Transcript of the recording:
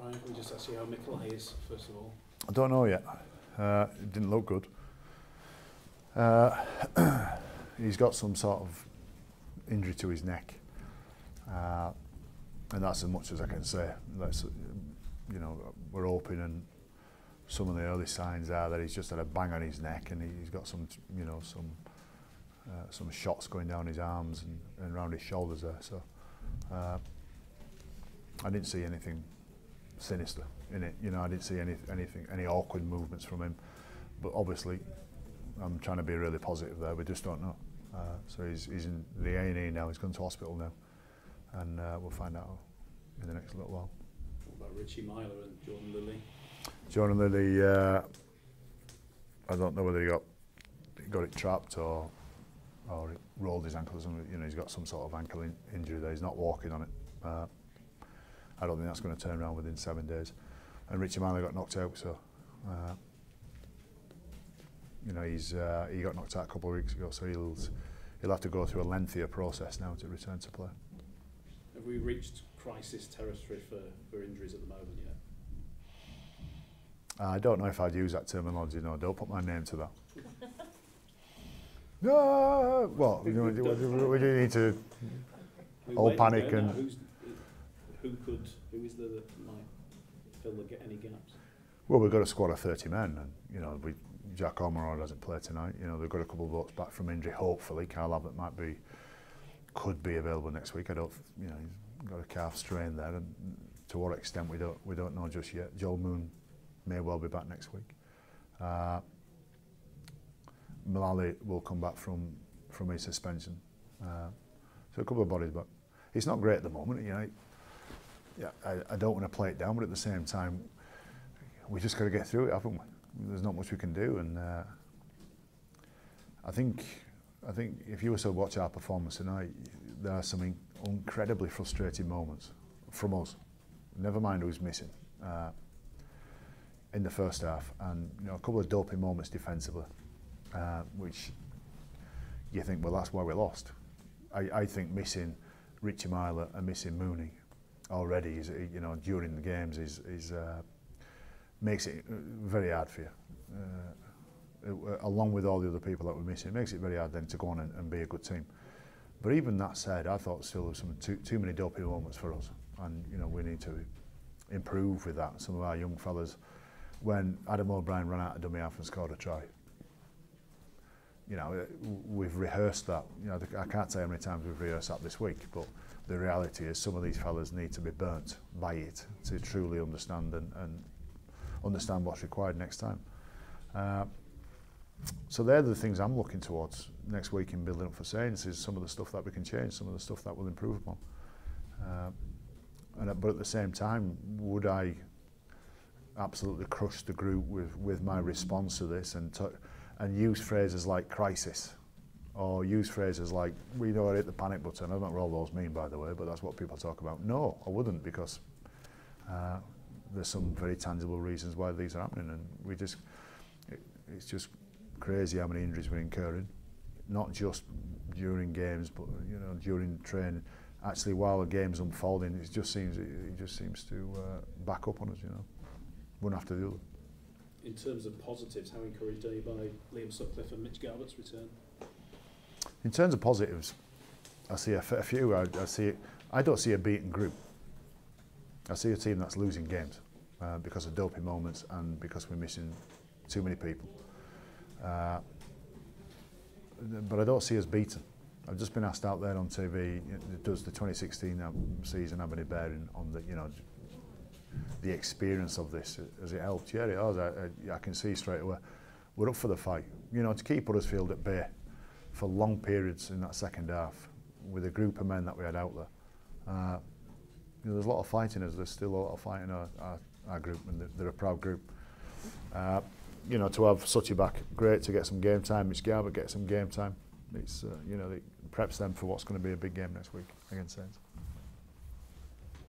Brian, can we just ask you how Mikelai is, first of all? I don't know yet. It didn't look good. He's got some sort of injury to his neck, and that's as much as I can say. That's, you know, we're hoping, and some of the early signs are that he's just had a bang on his neck, and he's got some, you know, some shots going down his arms and around his shoulders there. So I didn't see anything sinister in it. You know, I didn't see any awkward movements from him. But obviously, I'm trying to be really positive there. We just don't know. So he's in the A&E now. He's gone to hospital now, and we'll find out in the next little while. What about Richie Myler and Jordan Lilly? Jordan Lilly, I don't know whether he got it trapped or it rolled his ankle or something. You know, he's got some sort of ankle injury there. He's not walking on it. I don't think that's going to turn around within 7 days. And Richie Myler got knocked out, so you know, he got knocked out a couple of weeks ago, so he'll have to go through a lengthier process now to return to play. Have we reached crisis territory for injuries at the moment yet? I don't know if I'd use that terminology. No, don't put my name to that. No, what? We do need to all panic and. Who is there that might fill any gaps? Well, we've got a squad of 30 men, and you know, Jack Ormerod doesn't play tonight. You know, they've got a couple of blokes back from injury. Hopefully, Carl Abbott could be available next week. I don't, you know, he's got a calf strain there, and to what extent we don't know just yet. Joel Moon may well be back next week. Mullally will come back from his suspension. So a couple of bodies back. It's not great at the moment, you know. Yeah, I don't want to play it down, but at the same time, we just got to get through it, haven't we? There's not much we can do, and I think if you were to watch our performance tonight, there are some incredibly frustrating moments from us. Never mind who's missing in the first half, and you know, a couple of doping moments defensively, which you think, well, that's why we lost. I think missing Richie Myler and missing Mooney already is, you know, during the games is makes it very hard for you. Along with all the other people that we're missing, it makes it very hard then to go on and be a good team. But even that said, I thought still there was some too many doping moments for us, and you know, we need to improve with that. Some of our young fellas, when Adam O'Brien ran out of dummy half and scored a try, you know, we've rehearsed that. You know, I can't say how many times we've rehearsed that this week, but the reality is some of these fellas need to be burnt by it to truly understand and understand what's required next time. So they're the things I'm looking towards next week in building up for Saints, is some of the stuff that we can change, some of the stuff that we'll improve upon. But at the same time, would I absolutely crush the group with my response to this and use phrases like crisis, or use phrases like, we know I hit the panic button? I don't know what all those mean, by the way, but that's what people talk about. No, I wouldn't, because there's some very tangible reasons why these are happening, and it's just crazy how many injuries we're incurring, not just during games, but you know, during training. Actually, while the game's unfolding, it just seems to back up on us. You know, one after the other. In terms of positives, how encouraged are you by Liam Sutcliffe and Mitch Garbutt's return? In terms of positives, I see a few. I don't see a beaten group. I see a team that's losing games because of doping moments and because we're missing too many people. But I don't see us beaten. I've just been asked out there on TV, does the 2016 season have any bearing on the, you know, the experience of this? Has it helped? Yeah, it has. I can see straight away. We're up for the fight. You know, to keep Huddersfield at bay for long periods in that second half with a group of men that we had out there. You know, there's a lot of fight in us. There's still a lot of fight in our group, and they're a proud group. You know, to have Sutty back, great to get some game time. Mitch Garbutt get some game time. It's you know, it preps them for what's going to be a big game next week against Saints.